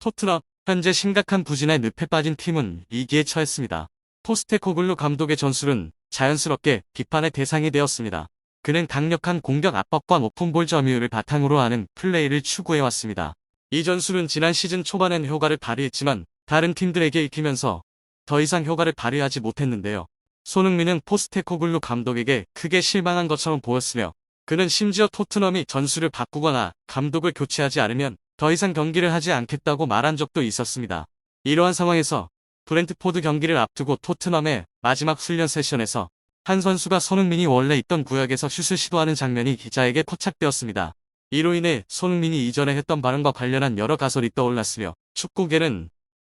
토트넘, 현재 심각한 부진의 늪에 빠진 팀은 위기에 처했습니다. 포스테코글루 감독의 전술은 자연스럽게 비판의 대상이 되었습니다. 그는 강력한 공격 압박과 높은 볼 점유율을 바탕으로 하는 플레이를 추구해왔습니다. 이 전술은 지난 시즌 초반엔 효과를 발휘했지만 다른 팀들에게 익히면서 더 이상 효과를 발휘하지 못했는데요. 손흥민은 포스테코글루 감독에게 크게 실망한 것처럼 보였으며 그는 심지어 토트넘이 전술을 바꾸거나 감독을 교체하지 않으면 더 이상 경기를 하지 않겠다고 말한 적도 있었습니다. 이러한 상황에서 브렌트포드 경기를 앞두고 토트넘의 마지막 훈련 세션에서 한 선수가 손흥민이 원래 있던 구역에서 슛을 시도하는 장면이 기자에게 포착되었습니다. 이로 인해 손흥민이 이전에 했던 발언과 관련한 여러 가설이 떠올랐으며 축구계는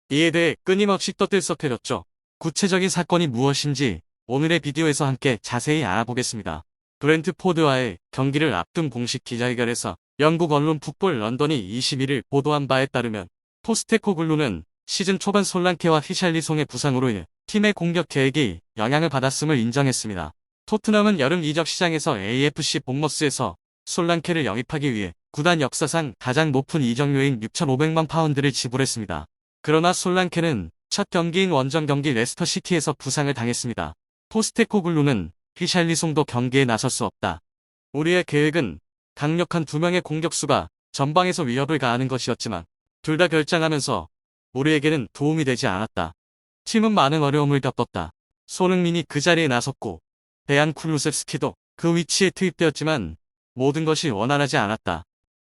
이에 대해 끊임없이 떠들썩해졌죠. 구체적인 사건이 무엇인지 오늘의 비디오에서 함께 자세히 알아보겠습니다. 브렌트포드와의 경기를 앞둔 공식 기자회견에서 영국 언론 풋볼 런던이 21일 보도한 바에 따르면 포스테코글루는 시즌 초반 솔랑케와 히샬리송의 부상으로 인해 팀의 공격 계획이 영향을 받았음을 인정했습니다. 토트넘은 여름 이적 시장에서 AFC 본머스에서 솔랑케를 영입하기 위해 구단 역사상 가장 높은 이적료인 6,500만 파운드를 지불했습니다. 그러나 솔랑케는 첫 경기인 원정 경기 레스터 시티에서 부상을 당했습니다. 포스테코글루는 히샬리송도 경기에 나설 수 없다. 우리의 계획은 강력한 두 명의 공격수가 전방에서 위협을 가하는 것이었지만 둘 다 결장하면서 우리에게는 도움이 되지 않았다. 팀은 많은 어려움을 겪었다. 손흥민이 그 자리에 나섰고 데안 쿠루셉스키도 그 위치에 투입되었지만 모든 것이 원활하지 않았다.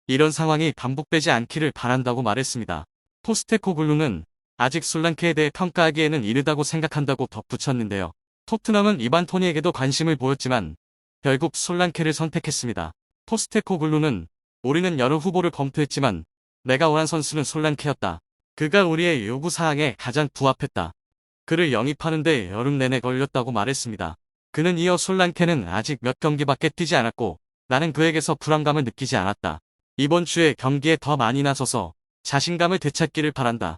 이런 상황이 반복되지 않기를 바란다고 말했습니다. 포스테코글루는 아직 솔랑케에 대해 평가하기에는 이르다고 생각한다고 덧붙였는데요. 토트넘은 이반 토니에게도 관심을 보였지만 결국 솔랑케를 선택했습니다. 포스테코글루는 우리는 여러 후보를 검토했지만 내가 원한 선수는 솔랑케였다. 그가 우리의 요구사항에 가장 부합했다. 그를 영입하는데 여름 내내 걸렸다고 말했습니다. 그는 이어 솔랑케는 아직 몇 경기밖에 뛰지 않았고 나는 그에게서 불안감을 느끼지 않았다. 이번 주에 경기에 더 많이 나서서 자신감을 되찾기를 바란다.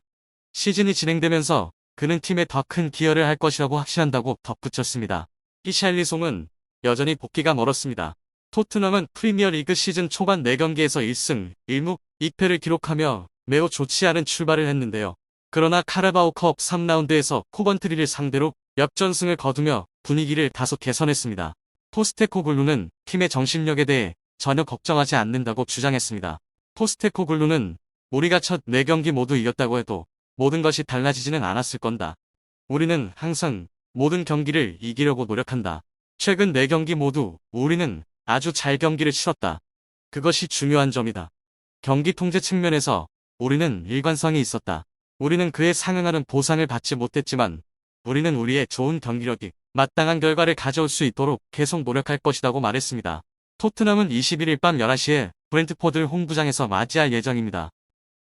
시즌이 진행되면서 그는 팀에 더 큰 기여를 할 것이라고 확신한다고 덧붙였습니다. 히샬리송은 여전히 복귀가 멀었습니다. 토트넘은 프리미어리그 시즌 초반 4경기에서 1승 1무 2패를 기록하며 매우 좋지 않은 출발을 했는데요. 그러나 카라바오컵 3라운드에서 코번트리를 상대로 역전승을 거두며 분위기를 다소 개선했습니다. 포스테코글루는 팀의 정신력에 대해 전혀 걱정하지 않는다고 주장했습니다. 포스테코글루는 우리가 첫 4경기 모두 이겼다고 해도 모든 것이 달라지지는 않았을 건다. 우리는 항상 모든 경기를 이기려고 노력한다. 최근 4경기 모두 우리는 아주 잘 경기를 치렀다. 그것이 중요한 점이다. 경기 통제 측면에서 우리는 일관성이 있었다. 우리는 그에 상응하는 보상을 받지 못했지만 우리는 우리의 좋은 경기력이 마땅한 결과를 가져올 수 있도록 계속 노력할 것이라고 말했습니다. 토트넘은 21일 밤 11시에 브렌트포드를 홈구장에서 맞이할 예정입니다.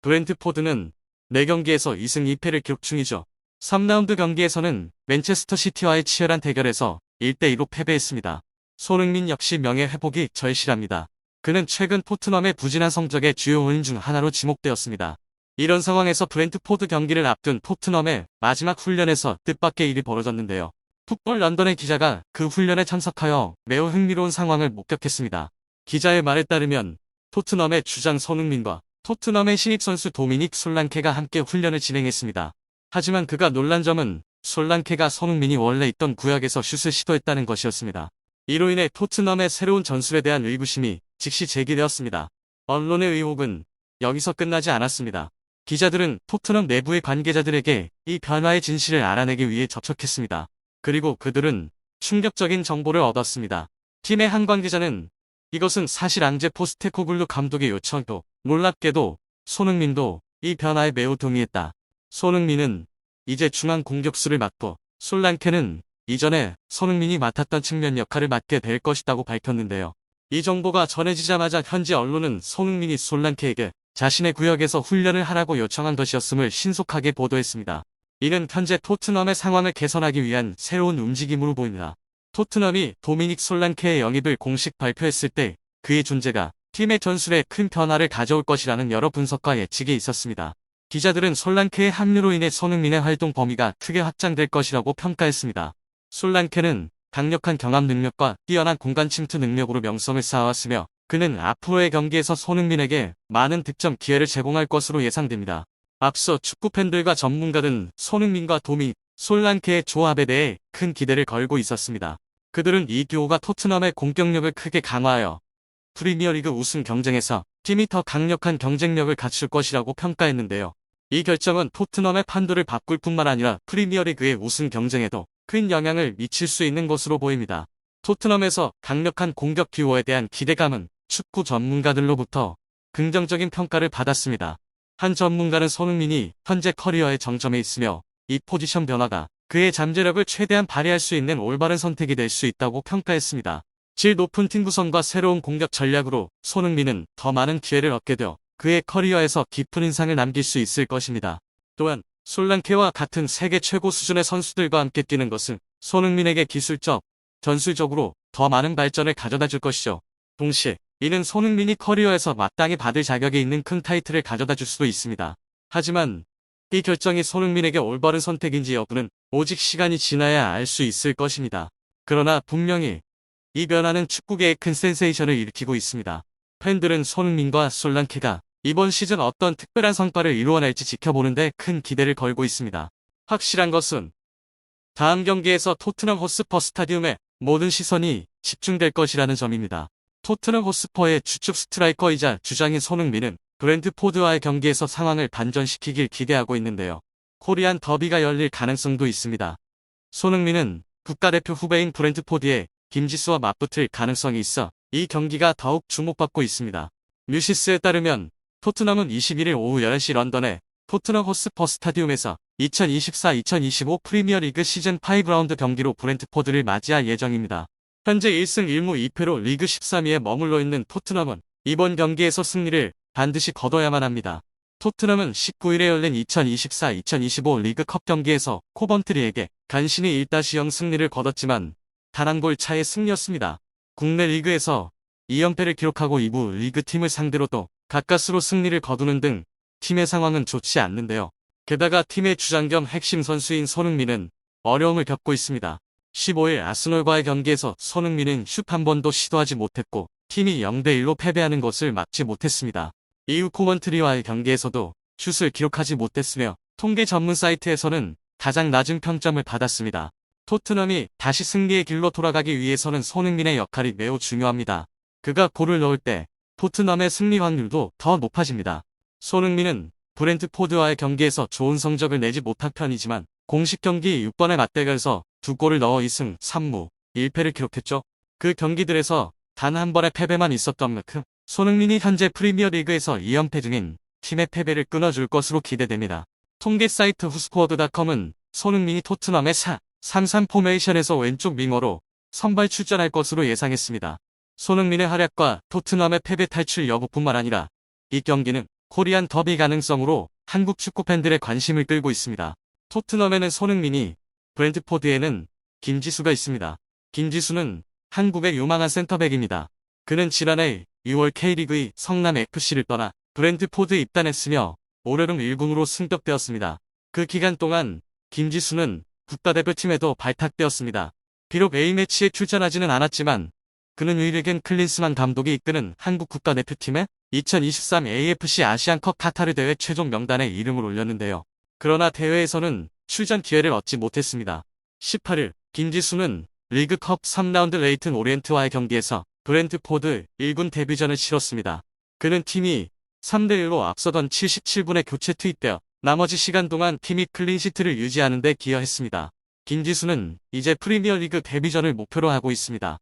브렌트포드는 4경기에서 2승 2패를 기록 중이죠. 3라운드 경기에서는 맨체스터 시티와의 치열한 대결에서 1대2로 패배했습니다. 손흥민 역시 명예 회복이 절실합니다. 그는 최근 토트넘의 부진한 성적의 주요 원인 중 하나로 지목되었습니다. 이런 상황에서 브렌트포드 경기를 앞둔 토트넘의 마지막 훈련에서 뜻밖의 일이 벌어졌는데요. 풋볼 런던의 기자가 그 훈련에 참석하여 매우 흥미로운 상황을 목격했습니다. 기자의 말에 따르면 토트넘의 주장 손흥민과 토트넘의 신입 선수 도미닉 솔랑케가 함께 훈련을 진행했습니다. 하지만 그가 놀란 점은 솔랑케가 손흥민이 원래 있던 구역에서 슛을 시도했다는 것이었습니다. 이로 인해 토트넘의 새로운 전술에 대한 의구심이 즉시 제기되었습니다. 언론의 의혹은 여기서 끝나지 않았습니다. 기자들은 토트넘 내부의 관계자들에게 이 변화의 진실을 알아내기 위해 접촉했습니다. 그리고 그들은 충격적인 정보를 얻었습니다. 팀의 한 관계자는 이것은 사실 앙제 포스테코글루 감독의 요청도 놀랍게도 손흥민도 이 변화에 매우 동의했다. 손흥민은 이제 중앙 공격수를 맡고 솔랑케는 이전에 손흥민이 맡았던 측면 역할을 맡게 될 것이라고 밝혔는데요. 이 정보가 전해지자마자 현지 언론은 손흥민이 솔랑케에게 자신의 구역에서 훈련을 하라고 요청한 것이었음을 신속하게 보도했습니다. 이는 현재 토트넘의 상황을 개선하기 위한 새로운 움직임으로 보입니다. 토트넘이 도미닉 솔랑케의 영입을 공식 발표했을 때 그의 존재가 팀의 전술에 큰 변화를 가져올 것이라는 여러 분석과 예측이 있었습니다. 기자들은 솔랑케의 합류로 인해 손흥민의 활동 범위가 크게 확장될 것이라고 평가했습니다. 솔랑케는 강력한 경합 능력과 뛰어난 공간 침투 능력으로 명성을 쌓아왔으며 그는 앞으로의 경기에서 손흥민에게 많은 득점 기회를 제공할 것으로 예상됩니다. 앞서 축구팬들과 전문가들은 손흥민과 도미, 솔랑케의 조합에 대해 큰 기대를 걸고 있었습니다. 그들은 이 듀오가 토트넘의 공격력을 크게 강화하여 프리미어리그 우승 경쟁에서 팀이 더 강력한 경쟁력을 갖출 것이라고 평가했는데요. 이 결정은 토트넘의 판도를 바꿀 뿐만 아니라 프리미어리그의 우승 경쟁에도 큰 영향을 미칠 수 있는 것으로 보입니다. 토트넘에서 강력한 공격 듀오에 대한 기대감은 축구 전문가들로부터 긍정적인 평가를 받았습니다. 한 전문가는 손흥민이 현재 커리어의 정점에 있으며 이 포지션 변화가 그의 잠재력을 최대한 발휘할 수 있는 올바른 선택이 될 수 있다고 평가했습니다. 질 높은 팀 구성과 새로운 공격 전략으로 손흥민은 더 많은 기회를 얻게 되어 그의 커리어에서 깊은 인상을 남길 수 있을 것입니다. 또한 솔랑케와 같은 세계 최고 수준의 선수들과 함께 뛰는 것은 손흥민에게 기술적, 전술적으로 더 많은 발전을 가져다 줄 것이죠. 동시에 이는 손흥민이 커리어에서 마땅히 받을 자격이 있는 큰 타이틀을 가져다 줄 수도 있습니다. 하지만 이 결정이 손흥민에게 올바른 선택인지 여부는 오직 시간이 지나야 알 수 있을 것입니다. 그러나 분명히 이 변화는 축구계에 큰 센세이션을 일으키고 있습니다. 팬들은 손흥민과 솔랑케가 이번 시즌 어떤 특별한 성과를 이루어낼지 지켜보는데 큰 기대를 걸고 있습니다. 확실한 것은 다음 경기에서 토트넘 호스퍼 스타디움에 모든 시선이 집중될 것이라는 점입니다. 토트넘 호스퍼의 주축 스트라이커이자 주장인 손흥민은 브렌트포드와의 경기에서 상황을 반전시키길 기대하고 있는데요. 코리안 더비가 열릴 가능성도 있습니다. 손흥민은 국가대표 후배인 브렌트포드의 김지수와 맞붙을 가능성이 있어 이 경기가 더욱 주목받고 있습니다. 뉴시스에 따르면 토트넘은 21일 오후 11시 런던의 토트넘 호스퍼 스타디움에서 2024-2025 프리미어리그 시즌 5라운드 경기로 브렌트포드를 맞이할 예정입니다. 현재 1승 1무 2패로 리그 13위에 머물러 있는 토트넘은 이번 경기에서 승리를 반드시 거둬야만 합니다. 토트넘은 19일에 열린 2024-2025 리그컵 경기에서 코번트리에게 간신히 1-0 승리를 거뒀지만 단 한 골 차의 승리였습니다. 국내 리그에서 2연패를 기록하고 2부 리그팀을 상대로도 가까스로 승리를 거두는 등 팀의 상황은 좋지 않는데요. 게다가 팀의 주장 겸 핵심 선수인 손흥민은 어려움을 겪고 있습니다. 15일 아스널과의 경기에서 손흥민은 슛 한 번도 시도하지 못했고 팀이 0-1로 패배하는 것을 막지 못했습니다. 이후 코먼트리와의 경기에서도 슛을 기록하지 못했으며 통계 전문 사이트에서는 가장 낮은 평점을 받았습니다. 토트넘이 다시 승리의 길로 돌아가기 위해서는 손흥민의 역할이 매우 중요합니다. 그가 골을 넣을 때 토트넘의 승리 확률도 더 높아집니다. 손흥민은 브렌트포드와의 경기에서 좋은 성적을 내지 못한 편이지만 공식 경기 6번의 맞대결에서 2골을 넣어 2승 3무 1패를 기록했죠. 그 경기들에서 단 한 번의 패배만 있었던 만큼 손흥민이 현재 프리미어리그에서 2연패 중인 팀의 패배를 끊어줄 것으로 기대됩니다. 통계 사이트 후스코어드닷컴은 손흥민이 토트넘의 4-3-3 포메이션에서 왼쪽 윙어로 선발 출전할 것으로 예상했습니다. 손흥민의 활약과 토트넘의 패배 탈출 여부뿐만 아니라 이 경기는 코리안 더비 가능성으로 한국 축구 팬들의 관심을 끌고 있습니다. 토트넘에는 손흥민이, 브렌트포드에는 김지수가 있습니다. 김지수는 한국의 유망한 센터백입니다. 그는 지난해 6월 K리그의 성남 FC를 떠나 브렌트포드에 입단했으며 올여름 1군으로 승격되었습니다. 그 기간 동안 김지수는 국가대표팀에도 발탁되었습니다. 비록 A매치에 출전하지는 않았지만 그는 윌겐 클린스만 감독이 이끄는 한국 국가대표팀의 2023 AFC 아시안컵 카타르 대회 최종 명단에 이름을 올렸는데요. 그러나 대회에서는 출전 기회를 얻지 못했습니다. 18일 김지수는 리그컵 3라운드 레이튼 오리엔트와의 경기에서 브렌트포드 1군 데뷔전을 치렀습니다. 그는 팀이 3-1로 앞서던 77분에 교체 투입되어 나머지 시간 동안 팀이 클린시트를 유지하는 데 기여했습니다. 김지수는 이제 프리미어리그 데뷔전을 목표로 하고 있습니다.